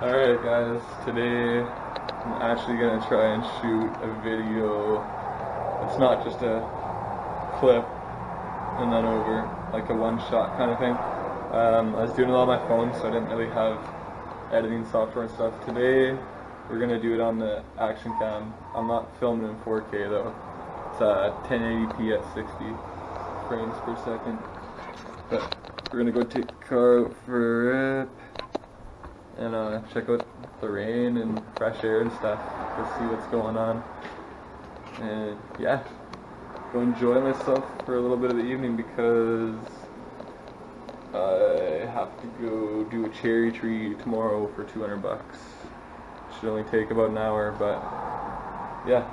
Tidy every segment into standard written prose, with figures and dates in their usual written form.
Alright guys, today I'm actually going to try and shoot a video. It's not just a clip and then over, like a one-shot kind of thing. I was doing it on my phone, so I didn't really have editing software and stuff. Today we're going to do it on the Action Cam. I'm not filming in 4K though. It's 1080p at 60 frames per second. But we're going to go take the car out for a rip and check out the rain and fresh air and stuff to see what's going on. And yeah, go enjoy myself for a little bit of the evening because I have to go do a cherry tree tomorrow for $200. Should only take about an hour, but yeah,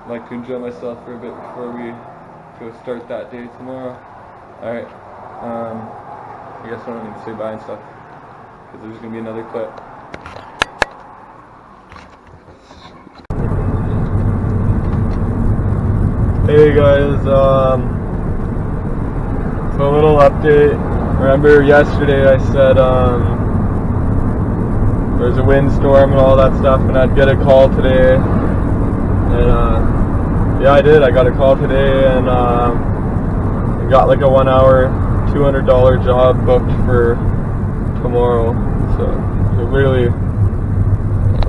I'd like to enjoy myself for a bit before we go start that day tomorrow. Alright, I guess I don't need to say bye and stuff, because there's going to be another clip. Hey guys, so a little update. Remember yesterday I said there's a windstorm and all that stuff, and I'd get a call today, and yeah, I did. I got a call today, and I got like a 1 hour $200 job booked for tomorrow, so literally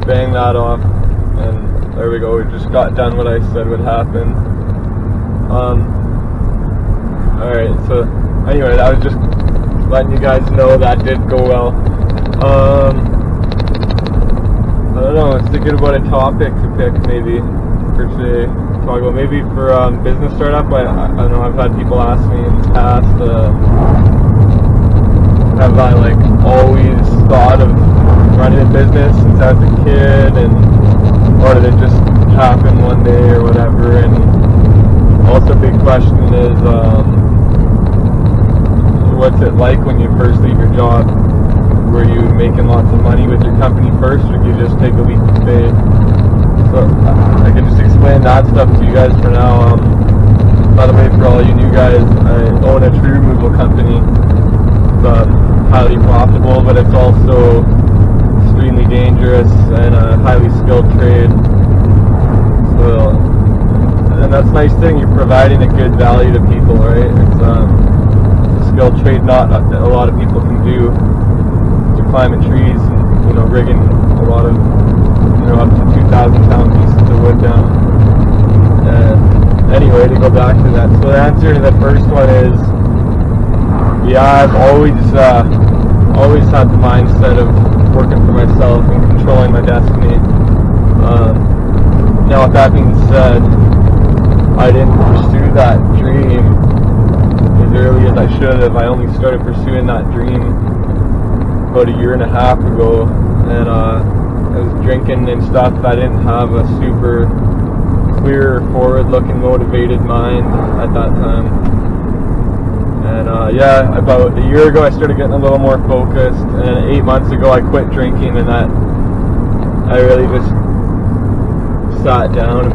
bang that off, and there we go. We just got done what I said would happen. Alright, so anyway, I was just letting you guys know that did go well. I don't know, I was thinking about a topic to pick maybe for today, talk about maybe for business startup. I know I've had people ask me in the past, have I like always thought of running a business since I was a kid, or did it just happen one day or whatever? And also a big question is, what's it like when you first leave your job? Were you making lots of money with your company first, or do you just take a leap of faith? So I can just explain that stuff to you guys for now. By the way, for all you new guys, I own a tree removal company. It's highly profitable, but it's also extremely dangerous and a highly skilled trade. So, and that's a nice thing, you're providing a good value to people, right? It's a skilled trade not a lot of people can do. To climbing trees and, rigging a lot of, up to 2,000-pound pieces of wood down. Anyway, to go back to that. So the answer to the first one is, yeah, I've always had the mindset of working for myself and controlling my destiny. Now, with that being said, I didn't pursue that dream as early as I should have. I only started pursuing that dream about a year and a half ago, and I was drinking and stuff. I didn't have a super clear, forward-looking, motivated mind at that time. And yeah, about a year ago I started getting a little more focused, and 8 months ago I quit drinking, and that I really just sat down and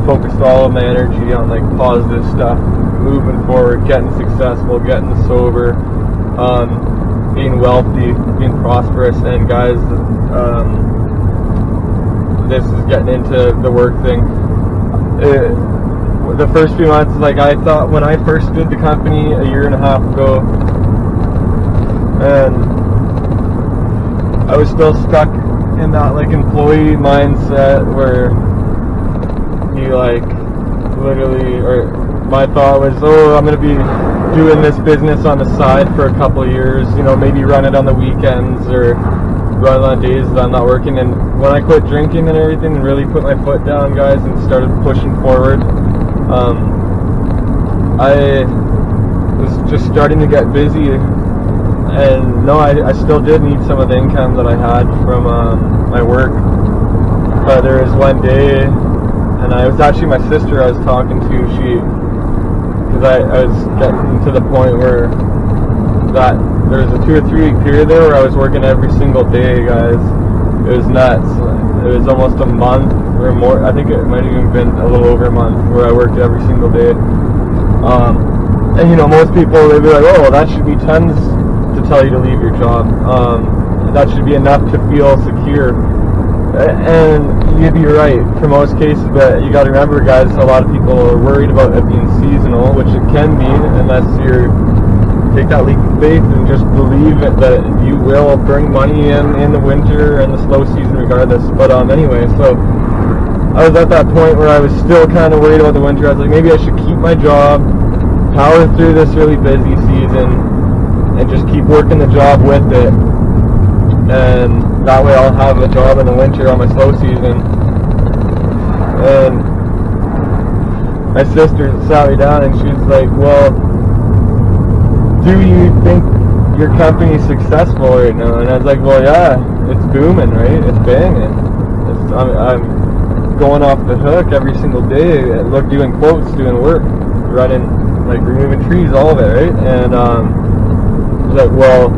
focused all of my energy on like positive stuff, moving forward, getting successful, getting sober, being wealthy, being prosperous. And guys, this is getting into the work thing. The first few months, like I thought when I first did the company a year and a half ago, and I was still stuck in that like employee mindset where you like literally, or my thought was, oh, I'm gonna be doing this business on the side for a couple of years, maybe run it on the weekends or run on days that I'm not working. And when I quit drinking and everything and really put my foot down, guys, and started pushing forward, I was just starting to get busy. And no, I still did need some of the income that I had from my work. But there was one day, and it was actually my sister I was talking to, because I was getting to the point where there was a 2 or 3 week period there where I was working every single day, guys. It was nuts. It was almost a month or more. I think it might have even been a little over a month where I worked every single day. And most people, they'd be like, oh, that should be tons to tell you to leave your job. that should be enough to feel secure. And you'd be right for most cases, but you got to remember, guys, a lot of people are worried about it being seasonal, which it can be, unless you take that leap of faith and just believe that you will bring money in the winter and the slow season regardless. But anyway, so I was at that point where I was still kind of worried about the winter. I was like, maybe I should keep my job, power through this really busy season, and just keep working the job with it. And that way I'll have a job in the winter on my slow season. And my sister sat me down and she was like, well, do you think your company's successful right now? And I was like, well, yeah, it's booming, right? It's banging. I'm going off the hook every single day, doing quotes, doing work, running, like removing trees, all of it, right? And I was like, well,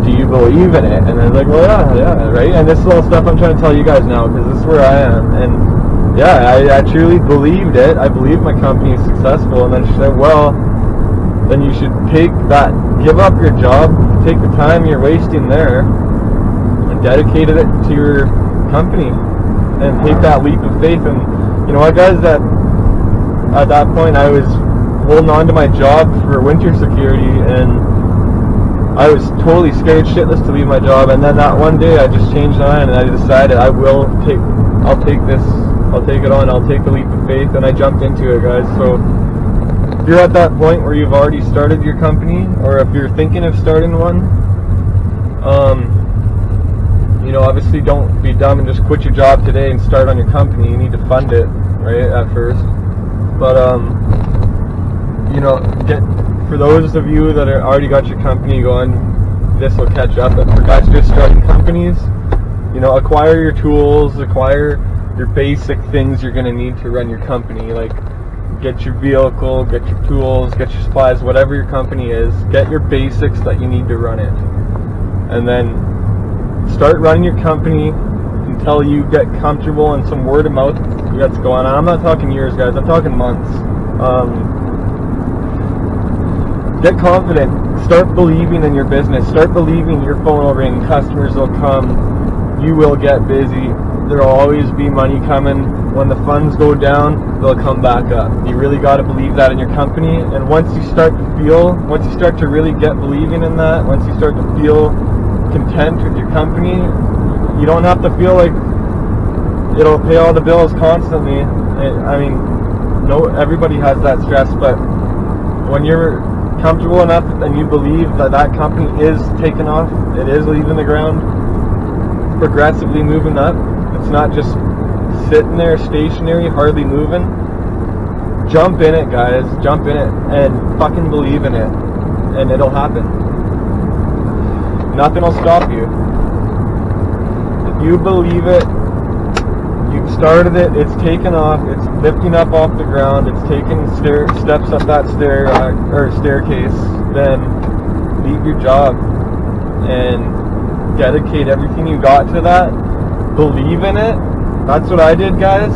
do you believe in it? And I was like, well, yeah, right? And this is all stuff I'm trying to tell you guys now, because this is where I am. And yeah, I truly believed it. I believe my company is successful. And then she said, well, then you should give up your job, take the time you're wasting there, and dedicate it to your company, and take that leap of faith. And you know what, guys, at that point I was holding on to my job for winter security, and I was totally scared shitless to leave my job. And then that one day I just changed my mind and I decided I'll take it on, I'll take the leap of faith, and I jumped into it, guys. So if you're at that point where you've already started your company, or if you're thinking of starting one, you know, obviously don't be dumb and just quit your job today and start on your company. You need to fund it, right, at first. But you know, for those of you that are already got your company going, this will catch up. But for guys just starting companies, you know, acquire your tools, acquire your basic things you're going to need to run your company. Like, get your vehicle, get your tools, get your supplies, whatever your company is. Get your basics that you need to run it. And then start running your company until you get comfortable and some word of mouth gets going on. I'm not talking years, guys. I'm talking months. Get confident. Start believing in your business. Start believing your phone will ring. Customers will come. You will get busy. There will always be money coming. When the funds go down, they'll come back up. You really got to believe that in your company. And once you start to really get believing in that, once you start to feel content with your company, you don't have to feel like it'll pay all the bills constantly. I mean, everybody has that stress, but when you're comfortable enough and you believe that company is taking off, it is leaving the ground, progressively moving up, it's not just sitting there stationary, hardly moving, jump in it, guys. Jump in it and fucking believe in it, and it'll happen. Nothing will stop you. If you believe it, you've started it, it's taken off, it's lifting up off the ground, it's taking steps up that staircase, then leave your job and dedicate everything you got to that. Believe in it. That's what I did, guys.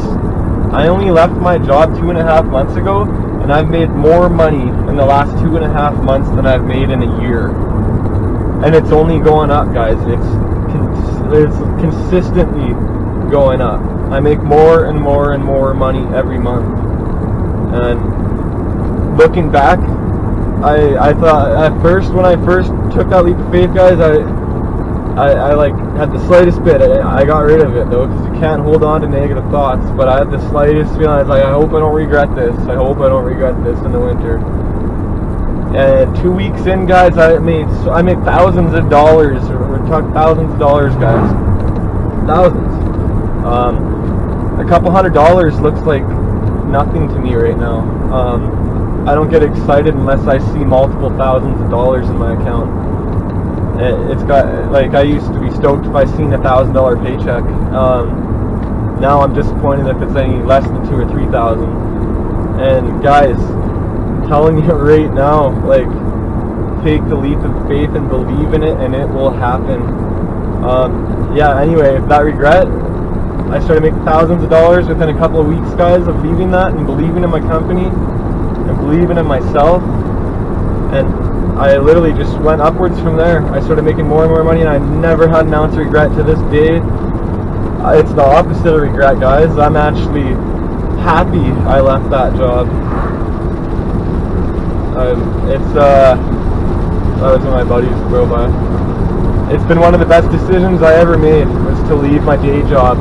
I only left my job 2.5 months ago, and I've made more money in the last 2.5 months than I've made in a year. And it's only going up, guys. It's consistently going up. I make more and more and more money every month. And looking back, I thought at first, when I first took that leap of faith, guys, I like had the slightest bit. I got rid of it though, because you can't hold on to negative thoughts. But I had the slightest feeling. I was like, I hope I don't regret this. I hope I don't regret this in the winter. And 2 weeks in, guys, I made thousands of dollars. We're talking thousands of dollars, guys. Thousands. A couple $100 looks like nothing to me right now. I don't get excited unless I see multiple thousands of dollars in my account. It's got, like, I used to be stoked if I seen a $1,000 paycheck. Now I'm disappointed if it's any less than 2,000 or 3,000. And guys, I'm telling you right now, like, take the leap of faith and believe in it, and it will happen. Yeah. Anyway, that regret, I started making thousands of dollars within a couple of weeks, guys, of leaving that and believing in my company and believing in myself. And I literally just went upwards from there. I started making more and more money, and I never had an ounce of regret to this day. It's the opposite of regret, guys. I'm actually happy I left that job. That was one of my buddies drove by. It's been one of the best decisions I ever made, was to leave my day job.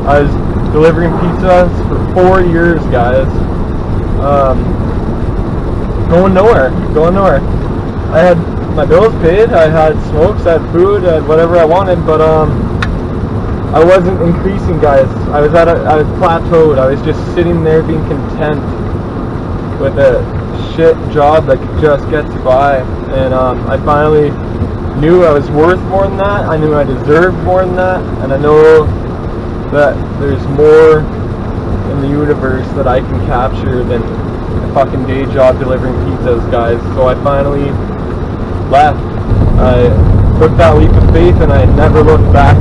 I was delivering pizzas for 4 years, guys. Going nowhere. I had my bills paid, I had smokes, I had food, I had whatever I wanted, but I wasn't increasing, guys. I was plateaued. I was just sitting there being content with a shit job that could just get you by. And I finally knew I was worth more than that. I knew I deserved more than that, and I know that there's more in the universe that I can capture than a fucking day job delivering pizzas, guys. So I finally left. I took that leap of faith, and I never looked back,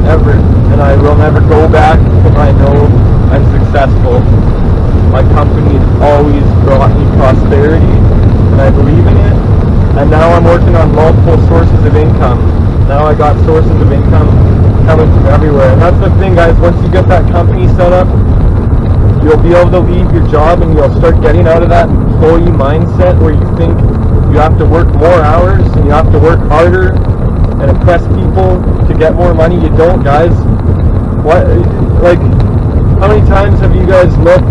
ever. And I will never go back if I know I'm successful. My company has always brought me prosperity, and I believe in it. And now I'm working on multiple sources of income. Now I got sources of income coming from everywhere. And that's the thing, guys. Once you get that company set up, you'll be able to leave your job, and you'll start getting out of that employee mindset where you think you have to work more hours and you have to work harder and impress people to get more money. You don't, guys. What, like, how many times have you guys looked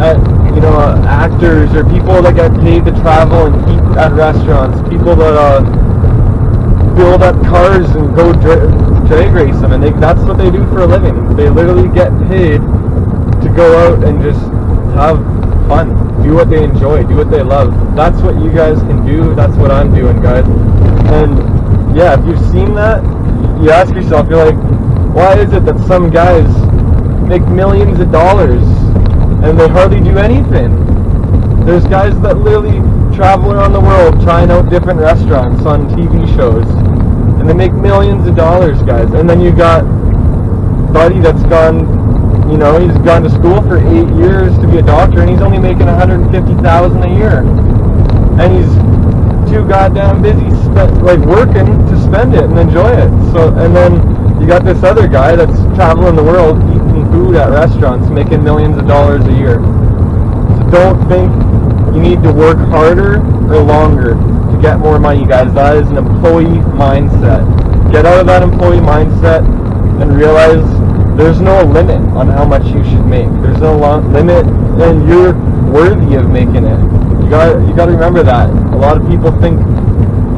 at, you know, actors or people that get paid to travel and eat at restaurants, people that build up cars and go drag race them, and that's what they do for a living. They literally get paid to go out and just have fun, do what they enjoy, do what they love. That's what you guys can do. That's what I'm doing, guys. And yeah, if you've seen that, you ask yourself, you're like, why is it that some guys make millions of dollars and they hardly do anything? There's guys that literally travel around the world trying out different restaurants on TV shows, and they make millions of dollars, guys. And then you got Buddy that's gone, you know, he's gone to school for 8 years to be a doctor, and he's only making $150,000 a year, and he's too goddamn busy working to spend it and enjoy it. So, and then you got this other guy that's traveling the world eating food at restaurants, making millions of dollars a year. So don't think you need to work harder or longer to get more money, guys. That is an employee mindset. Get out of that employee mindset and realize there's no limit on how much you should make. There's no limit, and you're worthy of making it. You got to remember that. A lot of people think,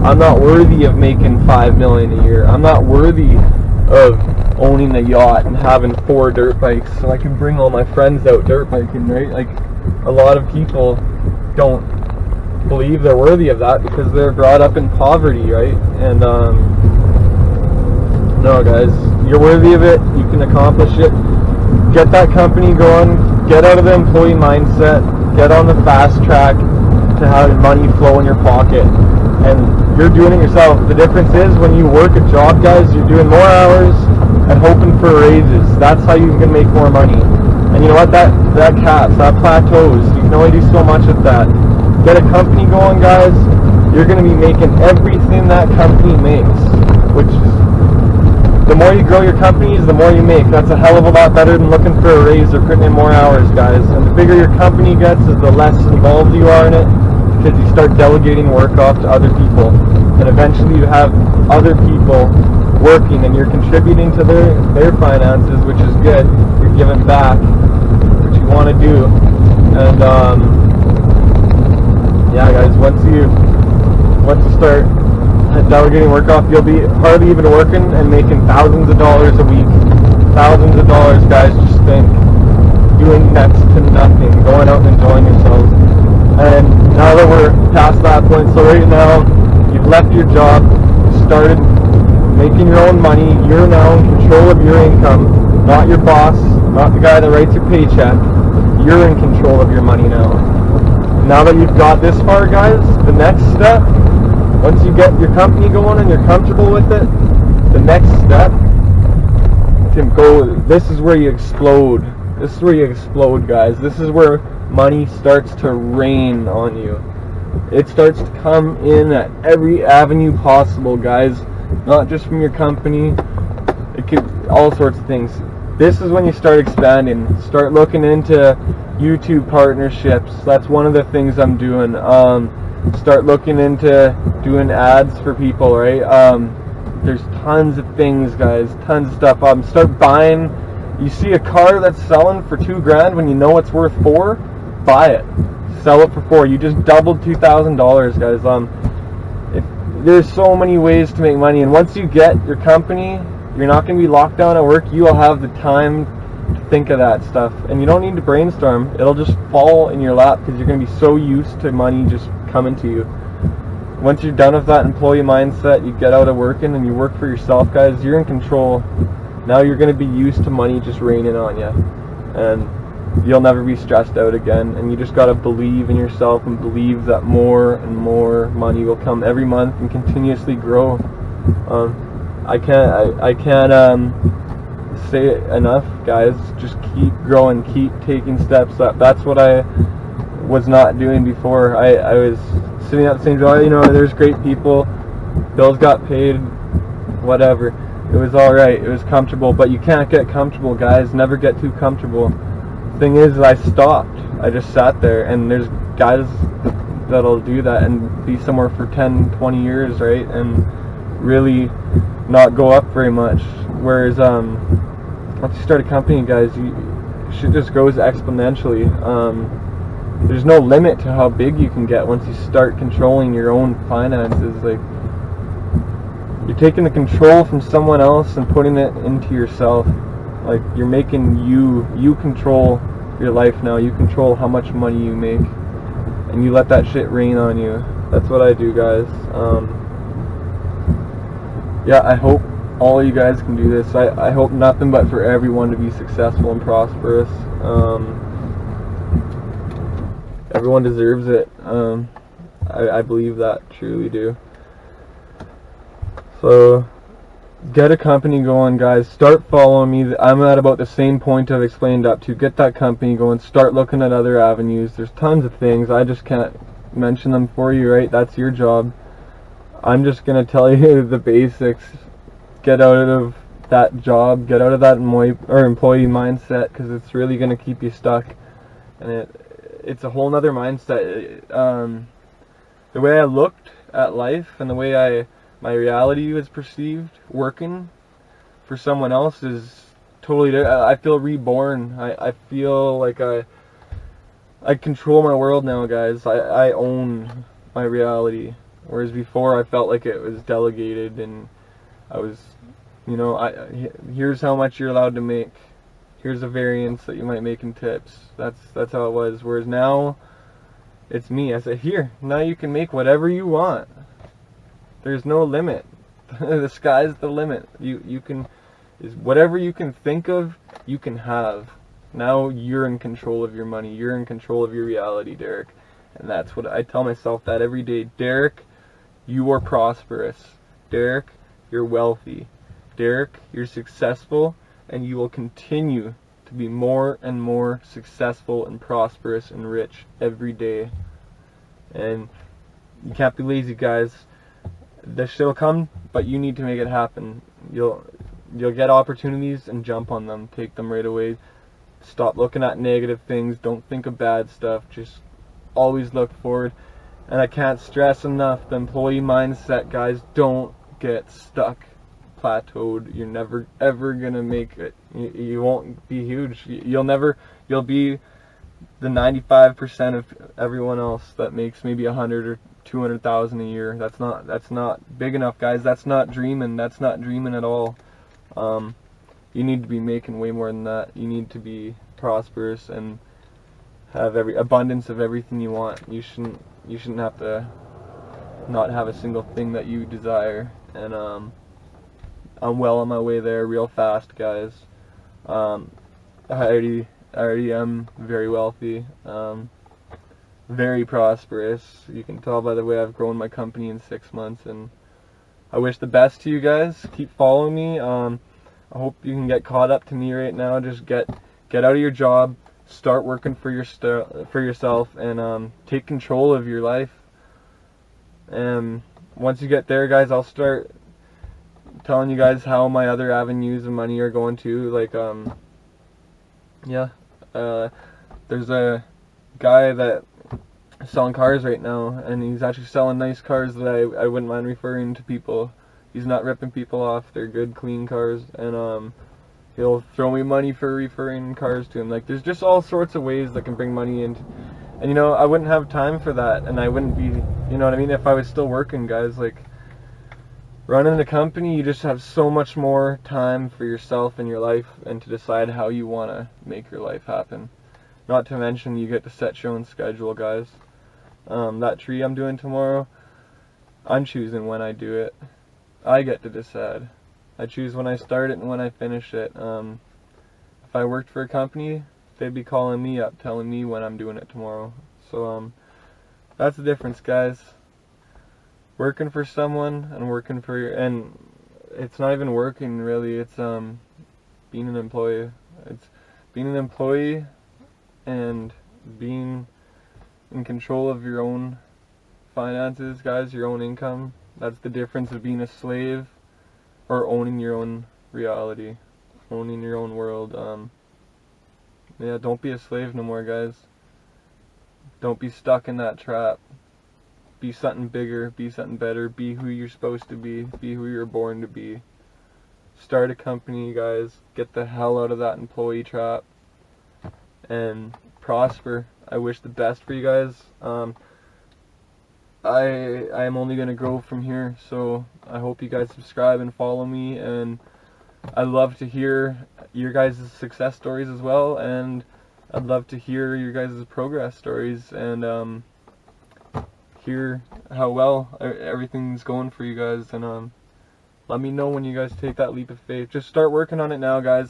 I'm not worthy of making $5 million a year. I'm not worthy of owning a yacht and having 4 dirt bikes so I can bring all my friends out dirt biking, right? Like, a lot of people don't believe they're worthy of that because they're brought up in poverty, right? And no, guys, you're worthy of it. You can accomplish it. Get that company going. Get out of the employee mindset. Get on the fast track to having money flow in your pocket. And you're doing it yourself. The difference is when you work a job, guys, you're doing more hours and hoping for raises. That's how you can make more money. And you know what? That caps, that plateaus. You can only do so much with that. Get a company going, guys. You're going to be making everything that company makes, which is, the more you grow your companies, the more you make. That's a hell of a lot better than looking for a raise or putting in more hours, guys. And the bigger your company gets, is the less involved you are in it, because you start delegating work off to other people. And eventually you have other people working, and you're contributing to their finances, which is good. You're giving back, which you want to do. And yeah, guys, once you start delegating work off, you'll be hardly even working and making thousands of dollars a week. Thousands of dollars, guys. Just think, doing next to nothing, going out and enjoying yourselves. And now that we're past that point, so right now you've left your job, you started making your own money. You're now in control of your income, not your boss, not the guy that writes your paycheck. You're in control of your money now. Now that you've got this far, guys, the next step, once you get your company going and you're comfortable with it, the next step can go, this is where you explode. This is where you explode, guys. This is where money starts to rain on you. It starts to come in at every avenue possible, guys. Not just from your company. It could all sorts of things. This is when you start expanding. Start looking into YouTube partnerships. That's one of the things I'm doing. Start looking into doing ads for people, right? There's tons of things, guys. Tons of stuff. Start buying. You see a car that's selling for $2,000 when you know it's worth $4,000, buy it. Sell it for $4,000. You just doubled $2,000, guys. There's so many ways to make money, and once you get your company, you're not going to be locked down at work. You will have the time to think of that stuff, and you don't need to brainstorm. It'll just fall in your lap because you're going to be so used to money just coming to you. Once you're done with that employee mindset, you get out of working and you work for yourself, guys. You're in control. Now you're going to be used to money just raining on you, and you'll never be stressed out again. And you just got to believe in yourself and believe that more and more money will come every month and continuously grow. I can't say it enough, guys. Just keep growing, keep taking steps up. That's what I was not doing before. I was sitting at the same job. You know, there's great people, bills got paid, whatever. It was alright, it was comfortable, but you can't get comfortable, guys. Never get too comfortable. The thing is, I stopped. I just sat there, and there's guys that'll do that and be somewhere for 10, 20 years, right? And really not go up very much. Whereas, once you start a company, guys, shit just goes exponentially. There's no limit to how big you can get once you start controlling your own finances. Like, you're taking the control from someone else and putting it into yourself. Like, you're making you control your life now. You control how much money you make, and you let that shit rain on you. That's what I do, guys. Yeah, I hope all you guys can do this. I hope nothing but for everyone to be successful and prosperous. Everyone deserves it. I believe that, truly do. So, get a company going, guys. Start following me. I'm at about the same point I've explained up to. Get that company going. Start looking at other avenues. There's tons of things. I just can't mention them for you, right? That's your job. I'm just going to tell you the basics. Get out of that job. Get out of that employee mindset, because it's really going to keep you stuck. And it's a whole nother mindset. The way I looked at life and the way my reality was perceived working for someone else is totally different. I feel reborn. I feel like I control my world now, guys. I own my reality. Whereas before I felt like it was delegated, and I was, you know, here's how much you're allowed to make. Here's a variance that you might make in tips. That's how it was. Whereas now it's me. I say, here, now you can make whatever you want. There's no limit. The sky's the limit. You can, whatever you can think of, you can have. Now you're in control of your money. You're in control of your reality, Derek. And that's what I tell myself that every day. Derek, you are prosperous. Derek, you're wealthy. Derek, you're successful, and you will continue to be more and more successful and prosperous and rich every day. And you can't be lazy, guys. This shit will come, but you need to make it happen. You'll get opportunities and jump on them. Take them right away. Stop looking at negative things. Don't think of bad stuff. Just always look forward. And I can't stress enough the employee mindset, guys. Don't get stuck, plateaued. You're never ever gonna make it. You won't be huge. You'll be the 95% of everyone else that makes maybe 100 or 200,000 a year. That's not big enough, guys. That's not dreaming. That's not dreaming at all. You need to be making way more than that. You need to be prosperous and have every abundance of everything you want. You shouldn't have to not have a single thing that you desire. And I'm well on my way there real fast, guys. I already am very wealthy, very prosperous. You can tell by the way I've grown my company in 6 months, and I wish the best to you guys. Keep following me. I hope you can get caught up to me right now. Just get out of your job, start working for yourself, and take control of your life. And once you get there, guys, I'll start telling you guys how my other avenues of money are going too. Like, yeah, there's a guy that is selling cars right now, and he's actually selling nice cars that I wouldn't mind referring to people. He's not ripping people off. They're good, clean cars, and he'll throw me money for referring cars to him. Like, there's just all sorts of ways that can bring money in. And, you know, I wouldn't have time for that, and I wouldn't be, you know what I mean, if I was still working, guys. Like, running a company, you just have so much more time for yourself and your life and to decide how you want to make your life happen. Not to mention, you get to set your own schedule, guys. That tree I'm doing tomorrow, I'm choosing when I do it. I get to decide. I choose when I start it and when I finish it. If I worked for a company, they'd be calling me up, telling me when I'm doing it tomorrow. So, that's the difference, guys. Working for someone and working for and it's not even working really, it's being an employee. It's being an employee and being in control of your own finances, guys, your own income. That's the difference of being a slave or owning your own reality, owning your own world. Yeah, don't be a slave no more, guys. Don't be stuck in that trap. Be something bigger, be something better, be who you're supposed to be who you're born to be. Start a company, guys. Get the hell out of that employee trap and prosper. I wish the best for you guys. I'm only gonna grow from here, so I hope you guys subscribe and follow me, and I love to hear your guys' success stories as well, and I'd love to hear your guys' progress stories, and hear how well everything's going for you guys, and let me know when you guys take that leap of faith. Just start working on it now, guys.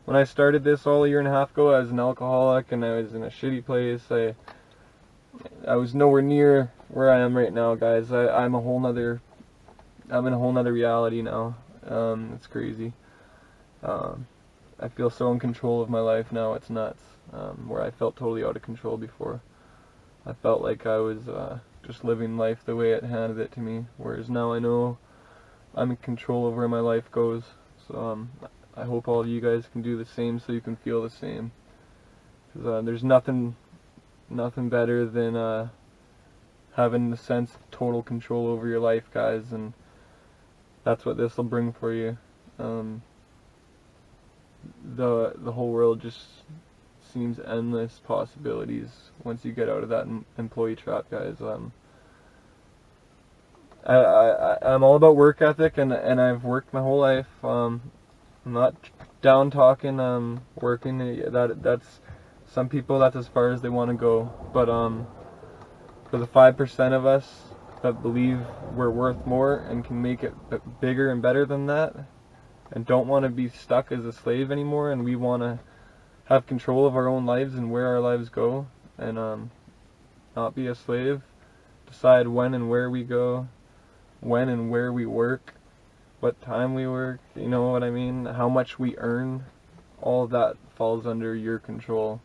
When I started this all a year and a half ago, I was an alcoholic and I was in a shitty place. I was nowhere near where I am right now, guys. I'm in a whole nother reality now. It's crazy. I feel so in control of my life now, it's nuts. Where I felt totally out of control before. I felt like I was just living life the way it handed it to me, whereas now I know I'm in control of where my life goes. So I hope all of you guys can do the same so you can feel the same. Because there's nothing better than having the sense of total control over your life, guys, and that's what this will bring for you. The whole world just seems endless possibilities once you get out of that employee trap, guys. I'm all about work ethic, and I've worked my whole life. I'm not down talking working. That's some people, that's as far as they want to go. But for the 5% of us that believe we're worth more and can make it bigger and better than that, and don't want to be stuck as a slave anymore, and we want to have control of our own lives and where our lives go, and not be a slave, decide when and where we go, when and where we work, what time we work, you know what I mean, how much we earn, all of that falls under your control,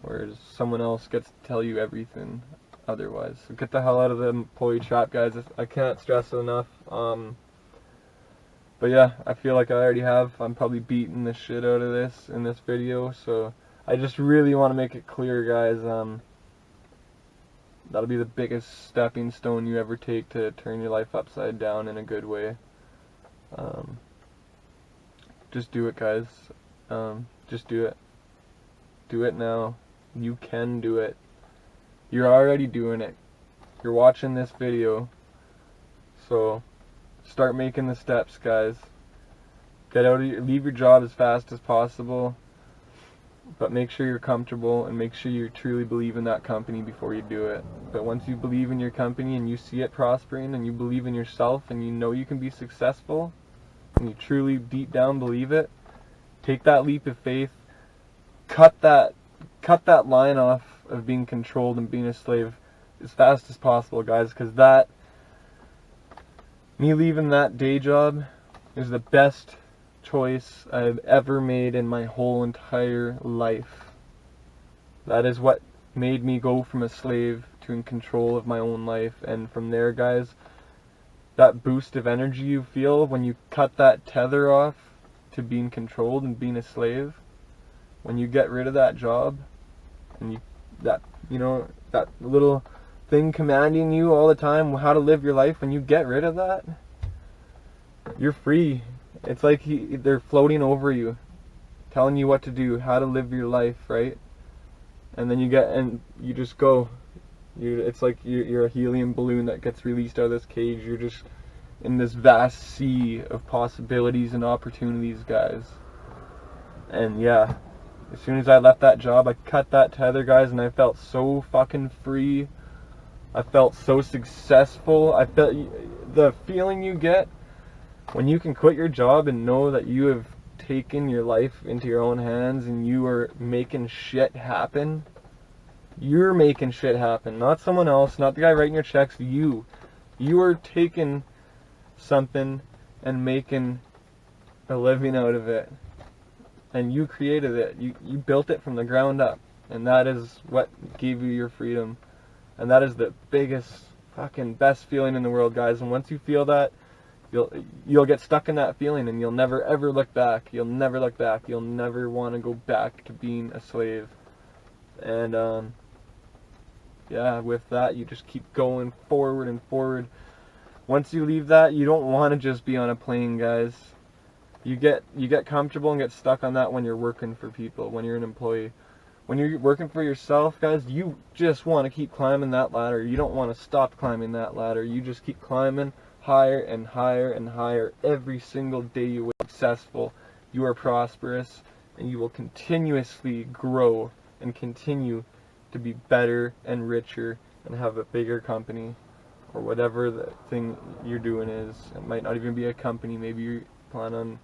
whereas someone else gets to tell you everything otherwise. So get the hell out of the employee trap, guys. I can't stress it enough. But yeah, I feel like I already have. I'm probably beating the shit out of this in this video, so I just really want to make it clear, guys. That'll be the biggest stepping stone you ever take to turn your life upside down in a good way. Just do it, guys. Just do it. Do it now. You can do it. You're already doing it. You're watching this video, so start making the steps, guys. Get out of leave your job as fast as possible, but make sure you're comfortable and make sure you truly believe in that company before you do it. But once you believe in your company and you see it prospering and you believe in yourself and you know you can be successful and you truly deep down believe it, take that leap of faith. Cut that line off of being controlled and being a slave as fast as possible, guys, because me leaving that day job is the best choice I've ever made in my whole entire life. That is what made me go from a slave to in control of my own life. And from there, guys, that boost of energy you feel when you cut that tether off to being controlled and being a slave, when you get rid of that job and that little thing commanding you all the time how to live your life, when you get rid of that, you're free. It's like they're floating over you, telling you what to do, how to live your life, right? And then you just go. It's like you're a helium balloon that gets released out of this cage. You're just in this vast sea of possibilities and opportunities, guys. And yeah, as soon as I left that job, I cut that tether, guys, and I felt so fucking free. I felt so successful. I felt the feeling you get when you can quit your job and know that you have taken your life into your own hands and you are making shit happen. You're making shit happen, not someone else, not the guy writing your checks. You are taking something and making a living out of it. And you created it. You built it from the ground up. And that is what gave you your freedom. And that is the biggest, fucking best feeling in the world, guys. And once you feel that, you'll get stuck in that feeling and you'll never ever look back. You'll never look back. You'll never want to go back to being a slave. And yeah, with that, you just keep going forward and forward. Once you leave that, you don't want to just be on a plane, guys. You get comfortable and get stuck on that when you're working for people, when you're an employee. When you're working for yourself, guys, you just want to keep climbing that ladder. You don't want to stop climbing that ladder. You just keep climbing higher and higher and higher. Every single day you are successful, you are prosperous, and you will continuously grow and continue to be better and richer and have a bigger company, or whatever the thing you're doing is. It might not even be a company. Maybe you plan on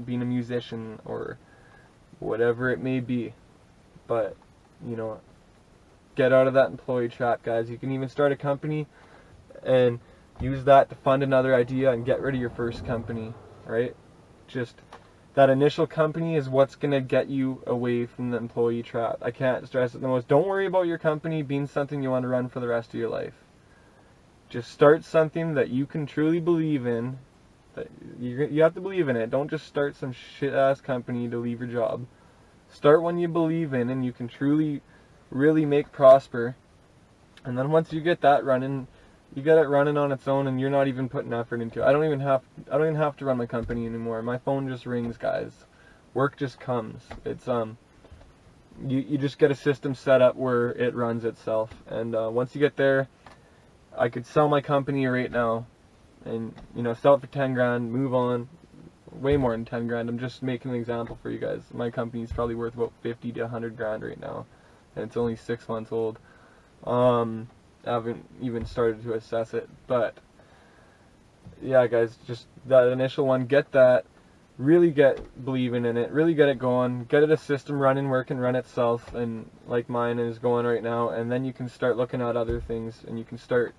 being a musician or whatever it may be. But, get out of that employee trap, guys. You can even start a company and use that to fund another idea and get rid of your first company, right? Just that initial company is what's going to get you away from the employee trap. I can't stress it the most. Don't worry about your company being something you want to run for the rest of your life. Just start something that you can truly believe in. That you have to believe in it. Don't just start some shit-ass company to leave your job. Start one you believe in and you can truly, really make prosper. And then once you get that running, you get it running on its own and you're not even putting effort into it. I don't even have to run my company anymore. My phone just rings, guys. Work just comes. It's you just get a system set up where it runs itself. And once you get there, I could sell my company right now and sell it for 10 grand, move on. Way more than 10 grand. I'm just making an example for you guys. My company's probably worth about 50 to 100 grand right now, and it's only 6 months old. I haven't even started to assess it, but yeah, guys, just that initial one, get that, really get believing in it, really get it going, get it a system running where it can run itself, and like mine is going right now, and then you can start looking at other things, and you can start,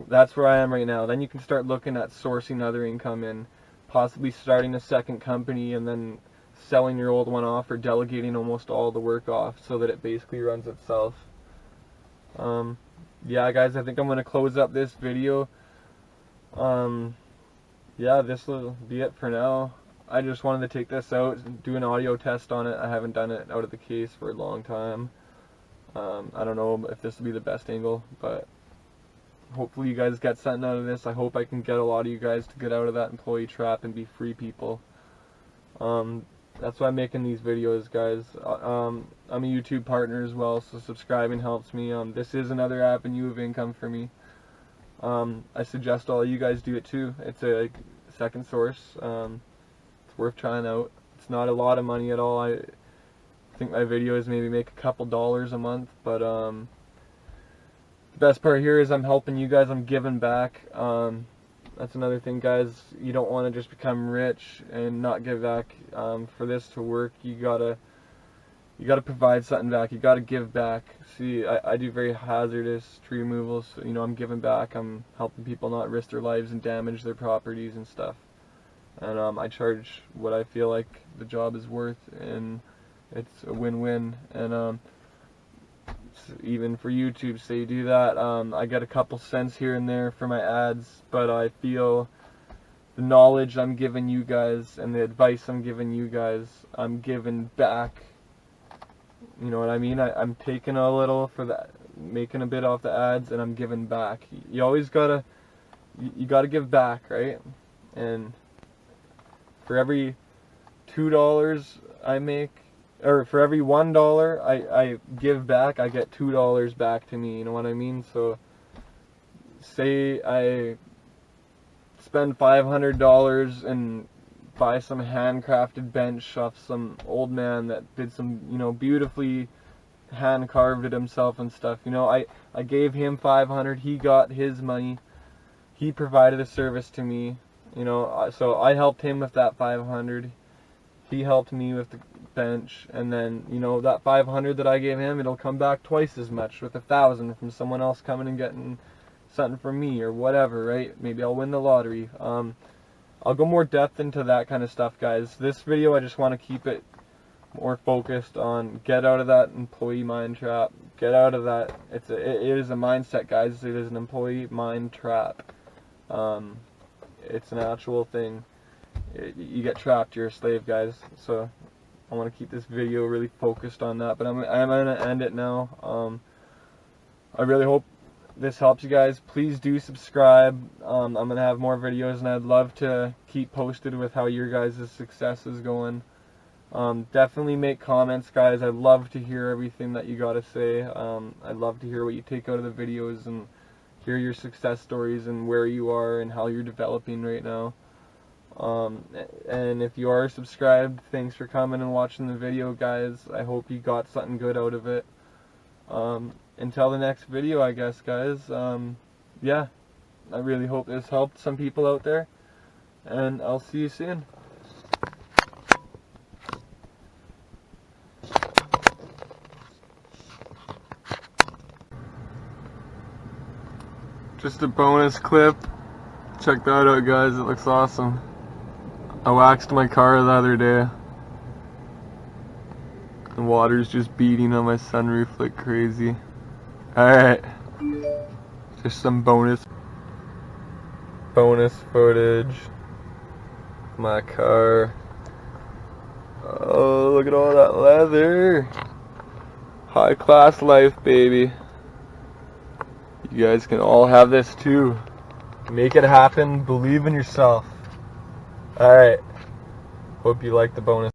that's where I am right now, then you can start looking at sourcing other income in, possibly starting a second company and then selling your old one off or delegating almost all the work off so that it basically runs itself. Yeah, guys, I think I'm going to close up this video. Yeah, this will be it for now. I just wanted to take this out and do an audio test on it. I haven't done it out of the case for a long time. I don't know if this will be the best angle, but hopefully you guys get something out of this. I hope I can get a lot of you guys to get out of that employee trap and be free people. That's why I'm making these videos, guys. I'm a YouTube partner as well, so subscribing helps me. This is another avenue of income for me. I suggest all you guys do it too. It's a second source. It's worth trying out. It's not a lot of money at all. I think my videos maybe make a couple dollars a month, but the best part here is I'm helping you guys. I'm giving back. That's another thing, guys. You don't want to just become rich and not give back. For this to work, you gotta provide something back. You gotta give back. See, I do very hazardous tree removals. So, I'm giving back. I'm helping people not risk their lives and damage their properties and stuff. And I charge what I feel like the job is worth, and it's a win-win. And even for YouTube, so you do that. I get a couple cents here and there for my ads, but I feel the knowledge I'm giving you guys and the advice I'm giving you guys, I'm giving back. You know what I mean? I'm taking a little for that, making a bit off the ads, and I'm giving back. You always gotta, you gotta give back, right? And for every $2 I make, or for every $1 I give back, I get $2 back to me. You know what I mean? So say I spend $500 and buy some handcrafted bench off some old man that did some, you know, beautifully hand carved it himself and stuff. You know, I gave him $500, he got his money, he provided a service to me, you know, so I helped him with that $500, he helped me with the bench, and then, you know, that $500 that I gave him, it'll come back twice as much with $1,000 from someone else coming and getting something from me or whatever, right? Maybe I'll win the lottery. I'll go more depth into that kind of stuff, guys. This video, I just want to keep it more focused on get out of that employee mind trap. Get out of that. It is a mindset, guys. It is an employee mind trap. It's an actual thing. You get trapped. You're a slave, guys. So I want to keep this video really focused on that. But I'm gonna end it now. I really hope this helps you guys. Please do subscribe. I'm gonna have more videos, and I'd love to keep posted with how your guys' success is going. Definitely make comments, guys. I'd love to hear everything that you gotta say. I'd love to hear what you take out of the videos and hear your success stories and where you are and how you're developing right now. And if you are subscribed, thanks for coming and watching the video, guys. I hope you got something good out of it. Until the next video, I guess, guys. Yeah, I really hope this helped some people out there, and I'll see you soon. Just a bonus clip. Check that out, guys. It looks awesome. I waxed my car the other day. The water's just beating on my sunroof like crazy. Alright, just some bonus footage. My car. Oh, look at all that leather. High class life, baby. You guys can all have this too. Make it happen. Believe in yourself. Alright, hope you like the bonus.